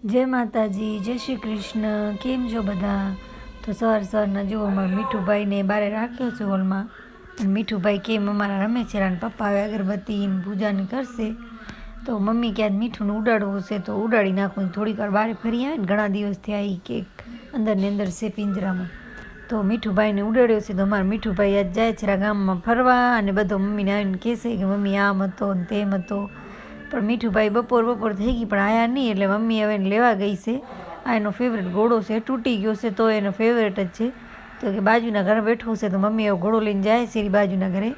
જય માતાજી, જય શ્રી કૃષ્ણ. કેમ છો બધા? તો સવારના જુઓ, અમારા મીઠુભાઈને બારે રાખ્યો છે હોલમાં. અને મીઠુભાઈ કેમ અમારા રમે છે, અને પપ્પા હવે અગરબત્તી પૂજાની કરશે. તો મમ્મી કે આજ મીઠુંને ઉડાડવું છે તો ઉડાડી નાખું. થોડીક વાર બારે ફરી આવે ને, ઘણા દિવસથી આવી કેક અંદરની અંદર છે પિંજરામાં. તો મીઠુભાઈને ઉડાડ્યો છે. તો અમારા મીઠુભાઈ આજ જાય છે ગામમાં ફરવા, અને બધો મમ્મીને આવીને કહેશે કે મમ્મી આમ હતો ને તેમ હતો. પણ મીઠુભાઈ બપોર થઈ ગઈ પણ આયા નહીં, એટલે મમ્મી હવે એને લેવા ગઈ છે. આ એનો ફેવરેટ ઘોડો છે, તૂટી ગયો છે તો એનો ફેવરેટ જ છે. તો કે બાજુના ઘરે બેઠો છે, તો મમ્મી હવે ઘોડો લઈને જાય છે બાજુના ઘરે.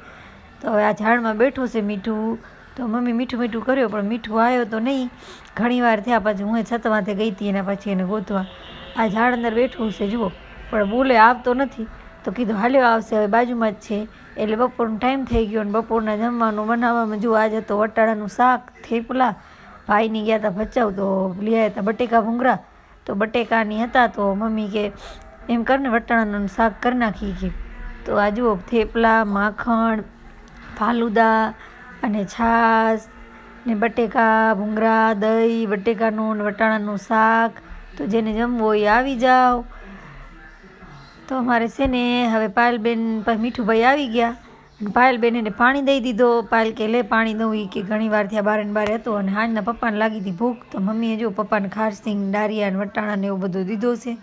તો હવે આ ઝાડમાં બેઠો છે મીઠું. તો મમ્મી મીઠું કર્યો, પણ મીઠું આવ્યો તો નહીં. ઘણી વાર થયા પછી હું છત માથે ગઈ હતી, એના પછી એને ગોતવા. આ ઝાડ અંદર બેઠું છે જુઓ, પણ બોલે આવતો નથી. તો કીધું હાલ્યો આવશે, હવે બાજુમાં જ છે. એટલે બપોરનો ટાઈમ થઈ ગયો, અને બપોરના જમવાનું બનાવવામાં જો આજે તો વટાણાનું શાક, થેપલા. ભાઈની ગયા હતા ભચાઉ, તો લઈ આવ્યા હતા બટેકા ભૂંગળા. તો બટેકાની હતા, તો મમ્મી કે એમ કરીને વટાણાનું શાક કરી નાખી કે. તો આ જુઓ થેપલા, માખણ, ફાલુદા અને છાશ ને બટેકા ભૂંગળા, દહીં, બટેકાનું ને વટાણાનું શાક. તો જેને જમવું હોય આવી જાઓ. તો અમારે છે ને હવે પાયલબેન મીઠુભાઈ આવી ગયા, અને પાયલબેન એને પાણી દઈ દીધો. પાયલ કે લે પાણી દઉં, એ કે ઘણી વાર થયા બારે હતો, અને હાંજના પપ્પાને લાગી હતી ભૂખ. તો મમ્મીએ જો પપ્પાને ખારસિંગ, ડારિયા ને વટાણા ને એવું બધું દીધો છે.